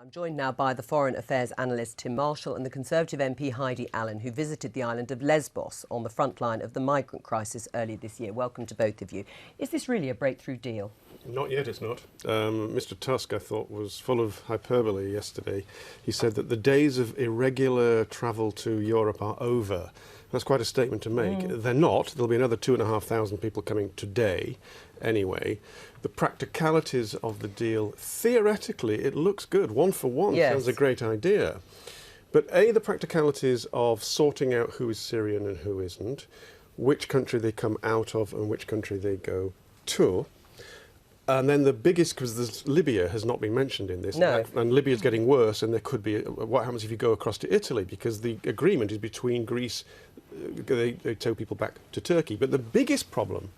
I'm joined now by the Foreign Affairs analyst Tim Marshall and the Conservative MP Heidi Allen, who visited the island of Lesbos on the front line of the migrant crisis earlier this year. Welcome to both of you. Is this really a breakthrough deal? Not yet, it's not. Mr Tusk, I thought, was full of hyperbole yesterday. He said that the days of irregular travel to Europe are over. That's quite a statement to make. They're not. There'll be another 2,500 people coming today anyway. The practicalities of the deal, theoretically, it looks good. One for one sounds a great idea. But A, the practicalities of sorting out who is Syrian and who isn't, which country they come out of and which country they go to. And then the biggest, because Libya has not been mentioned in this, and Libya's getting worse, and there could be, what happens if you go across to Italy? Because the agreement is between Greece, they tow people back to Turkey. But the biggest problem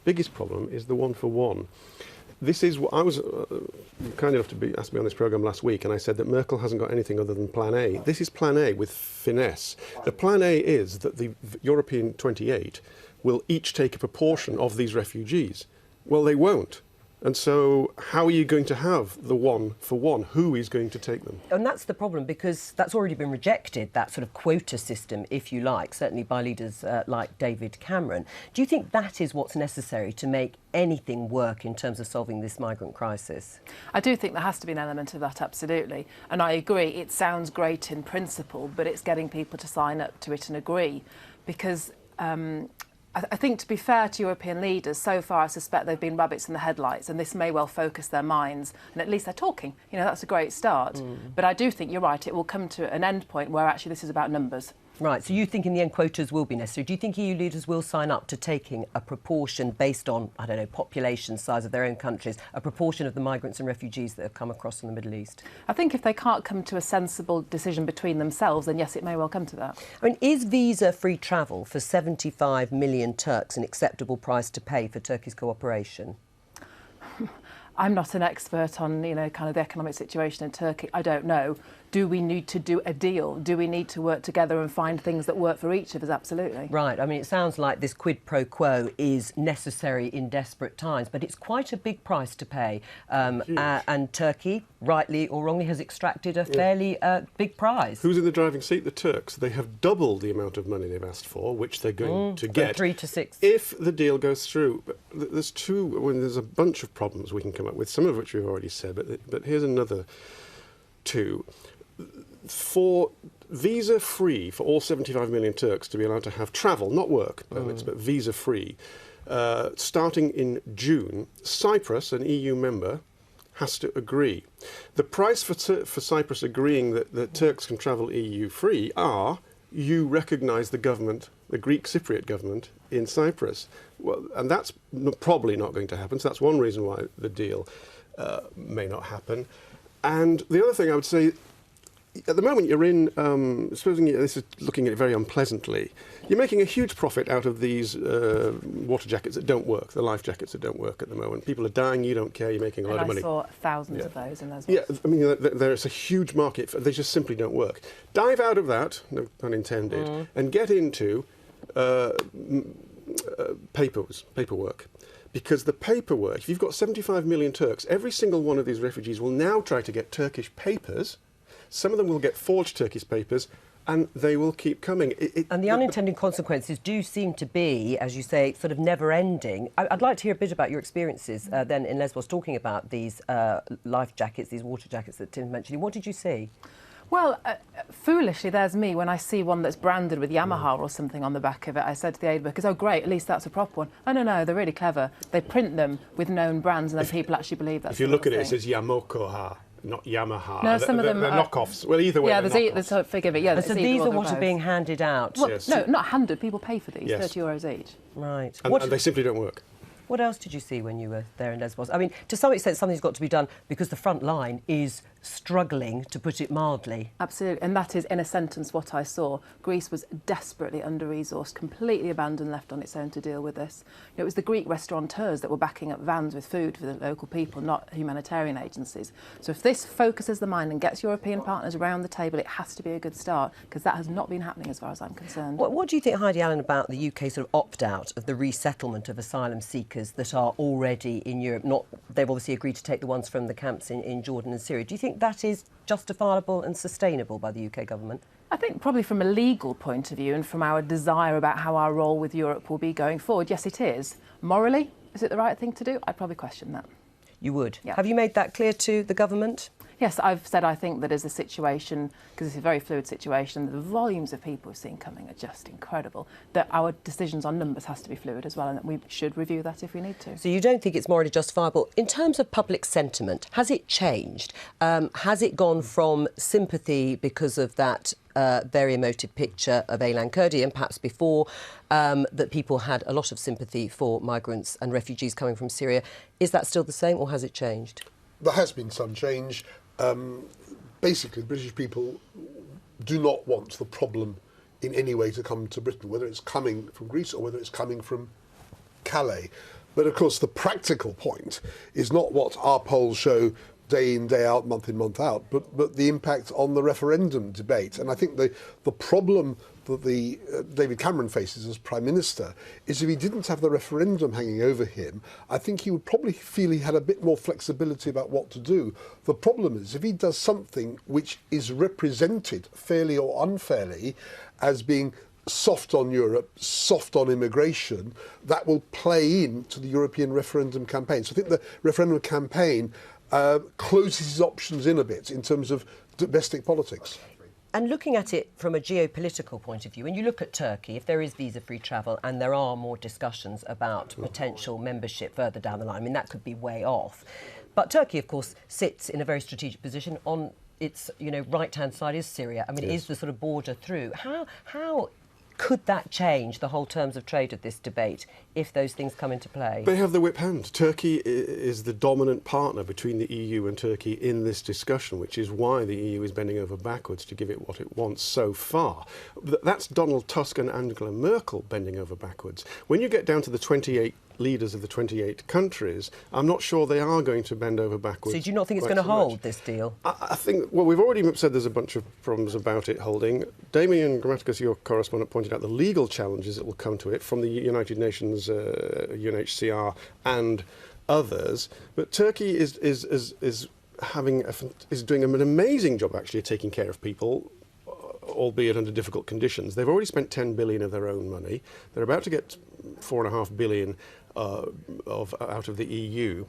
is the one for one. This is what I was kind enough to be asked me on this programme last week, and I said that Merkel hasn't got anything other than Plan A. This is Plan A with finesse. The Plan A is that the European 28 will each take a proportion of these refugees. Well, they won't. And so how are you going to have the one for one? Who is going to take them? And that's the problem, because that's already been rejected, that sort of quota system, if you like, certainly by leaders like David Cameron. Do you think that is what's necessary to make anything work in terms of solving this migrant crisis? I do think there has to be an element of that, absolutely. And I agree, it sounds great in principle, but it's getting people to sign up to it and agree. Because I think, to be fair to European leaders, so far I suspect they've been rabbits in the headlights, and this may well focus their minds, and at least they're talking. You know, that's a great start. But I do think you're right, it will come to an end point where actually this is about numbers. Right, so you think in the end quotas will be necessary. Do you think EU leaders will sign up to taking a proportion based on, I don't know, population size of their own countries, a proportion of the migrants and refugees that have come across from the Middle East? I think if they can't come to a sensible decision between themselves, then yes, it may well come to that. I mean, is visa-free travel for 75 million Turks an acceptable price to pay for Turkey's cooperation? I'm not an expert on, you know, kind of the economic situation in Turkey. I don't know. Do we need to do a deal? Do we need to work together and find things that work for each of us? Absolutely. Right. I mean, it sounds like this quid pro quo is necessary in desperate times, but it's quite a big price to pay. And Turkey, rightly or wrongly, has extracted a fairly big prize. Who's in the driving seat? The Turks. They have doubled the amount of money they've asked for, which they're going to get. 3 to 6. If the deal goes through. There's a bunch of problems we can come up with, some of which we've already said, but here's another two. For visa-free for all 75 million Turks to be allowed to have travel, not work permits, but visa-free, starting in June, Cyprus, an EU member, has to agree. The price for Cyprus agreeing that Turks can travel EU-free are you recognise the government, the Greek Cypriot government in Cyprus. Well, and that's probably not going to happen, so that's one reason why the deal may not happen. And the other thing I would say, at the moment you're in, supposing this is looking at it very unpleasantly, you're making a huge profit out of these water jackets that don't work, the life jackets that don't work at the moment. People are dying, you don't care, you're making a lot of money. I saw thousands of those in those. Yeah, I mean, there's a huge market, they just simply don't work. Dive out of that, no pun intended, and get into paperwork. Because the paperwork, if you've got 75 million Turks, every single one of these refugees will now try to get Turkish papers. Some of them will get forged Turkish papers, and they will keep coming. And the unintended consequences do seem to be, as you say, sort of never-ending. I'd like to hear a bit about your experiences then in Lesbos, talking about these life jackets, these water jackets that Tim's mentioning. What did you see? Well, foolishly, there's me when I see one that's branded with Yamaha or something on the back of it. I said to the aid workers, oh, great, at least that's a proper one. Oh, no, they're really clever. They print them with known brands, and then people actually believe that's. If you look at it, it says Yamokoha, not Yamaha. No, some of them are knockoffs. Well, either way, yeah, there's a figure of it. Yeah, so these are what are being handed out. Well, no, not handed. People pay for these, €30 each. Right. And they simply don't work. What else did you see when you were there in Lesbos? I mean, to some extent, something's got to be done because the front line is struggling, to put it mildly. Absolutely, and that is, in a sentence, what I saw. Greece was desperately under-resourced, completely abandoned, left on its own to deal with this. You know, it was the Greek restaurateurs that were backing up vans with food for the local people, not humanitarian agencies. So if this focuses the mind and gets European partners around the table, it has to be a good start, because that has not been happening as far as I'm concerned. What do you think, Heidi Allen, about the UK sort of opt-out of the resettlement of asylum seekers that are already in Europe? They've obviously agreed to take the ones from the camps in Jordan and Syria. Do you think think that is justifiable and sustainable by the UK government? I think probably from a legal point of view and from our desire about how our role with Europe will be going forward, yes, it is. Morally, is it the right thing to do? I'd probably question that. You would? Yeah. Have you made that clear to the government? Yes, I've said I think that as a situation, because it's a very fluid situation, the volumes of people we've seen coming are just incredible, that our decisions on numbers has to be fluid as well, and that we should review that if we need to. So you don't think it's morally justifiable. In terms of public sentiment, has it changed? Has it gone from sympathy because of that very emotive picture of Aylan Kurdi, and perhaps before, that people had a lot of sympathy for migrants and refugees coming from Syria? Is that still the same, or has it changed? There has been some change. Basically, British people do not want the problem in any way to come to Britain, whether it's coming from Greece or whether it's coming from Calais. But of course, the practical point is not what our polls show day in, day out, month in, month out, but the impact on the referendum debate. And I think the problem that David Cameron faces as Prime Minister is if he didn't have the referendum hanging over him, I think he would probably feel he had a bit more flexibility about what to do. The problem is if he does something which is represented fairly or unfairly as being soft on Europe, soft on immigration, that will play into the European referendum campaign. So I think the referendum campaign closes his options in a bit in terms of domestic politics. And looking at it from a geopolitical point of view, when you look at Turkey, if there is visa-free travel and there are more discussions about potential membership further down the line, I mean, that could be way off. But Turkey, of course, sits in a very strategic position. On its right-hand side is Syria. I mean, it is the sort of border through. How could that change the whole terms of trade of this debate if those things come into play? They have the whip hand. Turkey is the dominant partner between the EU and Turkey in this discussion, which is why the EU is bending over backwards to give it what it wants so far. That's Donald Tusk and Angela Merkel bending over backwards. When you get down to the 28 leaders of the 28 countries, I'm not sure they are going to bend over backwards. So do you not think it's going to hold, this deal? I think, well, we've already said there's a bunch of problems about it holding. Damian Grammaticus, your correspondent, pointed out the legal challenges that will come to it from the United Nations, UNHCR and others. But Turkey is doing an amazing job, actually, of taking care of people, albeit under difficult conditions. They've already spent 10 billion of their own money. They're about to get 4.5 billion out of the EU.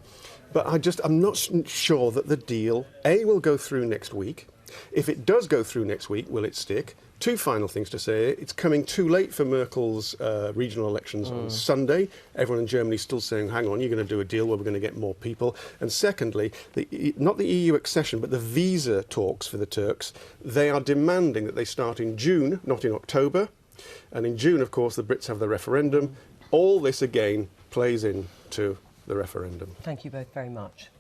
But I'm not sure that the deal, A, will go through next week. If it does go through next week, will it stick? Two final things to say. It's coming too late for Merkel's regional elections on Sunday. Everyone in Germany is still saying, hang on, you're going to do a deal where we're going to get more people. And secondly, not the EU accession, but the visa talks for the Turks, they are demanding that they start in June, not in October. And in June, of course, the Brits have the referendum. All this, again, plays into the referendum. Thank you both very much.